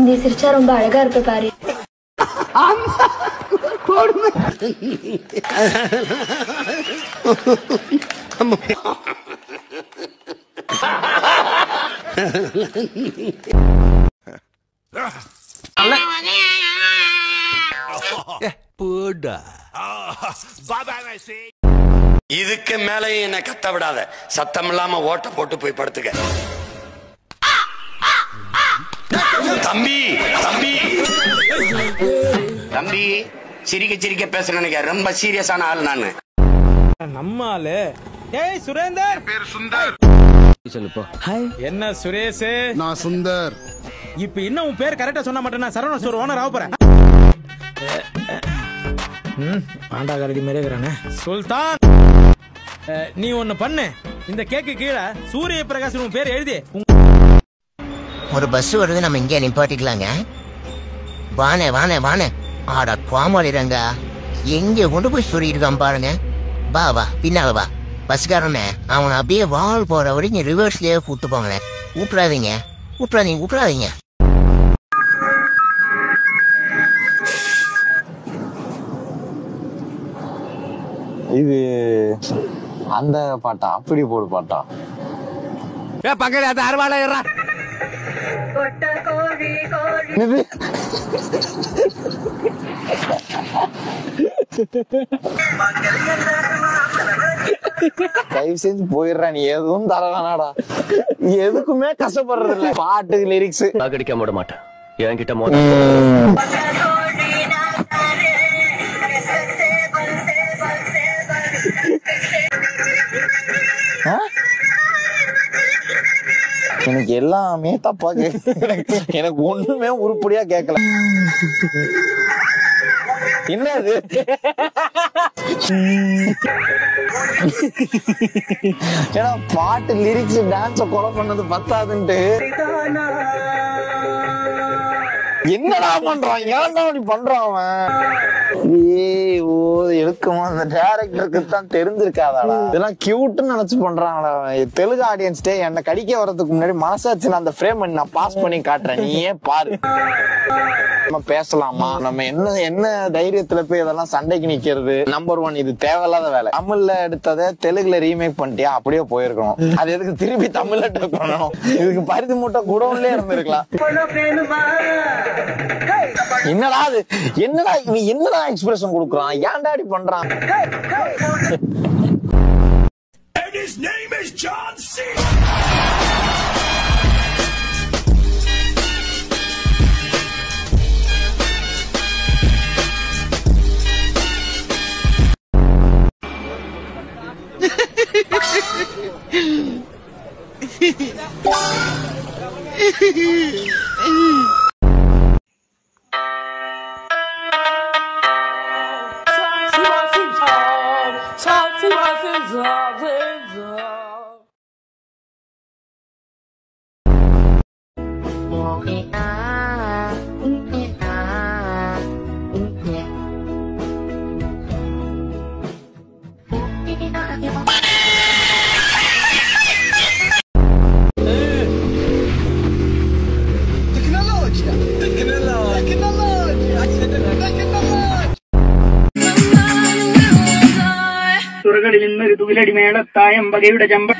நீ சிரிச்சா ரொம்ப அழகா இருப்ப பாரு. இதுக்கு மேல என்ன கத்த விடாத. சத்தம் இல்லாம ஓட்ட போட்டு போய் படுத்துக்க. தம்பி தம்பி தம்பி சிரிக்க சிரிக்க பேச நினைக்க. ரொம்ப சீரியஸான ஆள் நானு. நம்ம ஆளு. ஏய் சுரேந்தர். பேர் சுந்தர். சொல்லுப்பா. ஹாய். என்ன சுரேஷ்? நான் சுந்தர். இப்ப இன்னும் உன் பேர் கரெக்டா சொன்னா மட்டும் நான் சரவண ஸ்டோர் ஓனர் ஆக போறேன். பாண்டாகாரடி மாதிரி இருக்கிறானே. சுல்தான், நீ ஒண்ணு பண்ணு. இந்த கேக்கு கீழே சூரிய பிரகாஷ் உன் பேர் எழுதி. ஒரு பஸ் வருது, நம்ம இங்கே நிப்பாட்டிக்கலாங்க. வானே வானே வானே. ஆடா கோமாளிரங்க, எங்க கொண்டு போய் சொல்லிருக்கான் பாருங்க. வா வா பின்னால வா. பஸ்காரனே அவனை அப்படியே வால் போற வரைக்கும் ரிவர்ஸ்லயே கூட்டு போங்களேன். விட்டுறாதீங்க விட்டுறாதீங்க விட்டுறாதீங்க. இது அந்த பாட்டா? அப்படி போடு பாட்டா. பக்கத்துல அந்த அறுவாலை ஏறா. தயவு செஞ்சு போயிடுறா. நீ எதுவும் தர வேணாடா. எதுக்குமே கஷ்டப்படுறது இல்ல. பாட்டுக்கு லிரிக்ஸ் அடிக்க விட மாட்டேன். என்கிட்ட மோத எனக்கு எல்லாமே தப்பா எனக்கு ஒண்ணுமே உருப்படியா கேட்கல. என்னது? ஏன்னா பாட்டு லிரிக்ஸ் டான்ஸ கொலை பண்ணது பத்தாதுன்ட்டு என்னடா பண்றான்? ஏன்டா அப்படி பண்றான் அவன்? எழுக்குமா அந்த டைரக்டருக்கு தான் தெரிஞ்சிருக்காதாடா. இதெல்லாம் கியூட்னு நினைச்சு பண்றாங்களா? தெலுங்கு ஆடியன்ஸ்டே என்ன கடிக்க வர்றதுக்கு முன்னாடி மனசாச்சு அந்த ஃப்ரேம் பண்ணி நான் பாஸ் பண்ணி காட்டுறேன். நீயே பாரு. நம்ம பேசலாமா? நம்ம என்ன தைரியத்துல போய் இதெல்லாம் சண்டைக்கு நிக்கிறது? நம்பர் 1, இது தேவையில்லாத வேலை. தமிழ்ல எடுத்ததை தெலுங்குல ரீமேக் பண்ணிட்டியா? அப்படியே போயிருக்கணும். அது எதுக்கு திருப்பி தமிழ்ல டப் பண்ணணும்? இதுக்கு பருத்தி மூட்டை குடோன்லயே இருந்திருக்கலாம். என்னடா அது? என்னடா நீ என்னடா எக்ஸ்பிரஷன் கொடுக்குறான்? ஏன்டா இப்படி பண்றான்? His name is John C. തുറകളിൽ നിന്ന് ഋതുവിലടിമേളത്തായം വകയുടെ ചമ്പ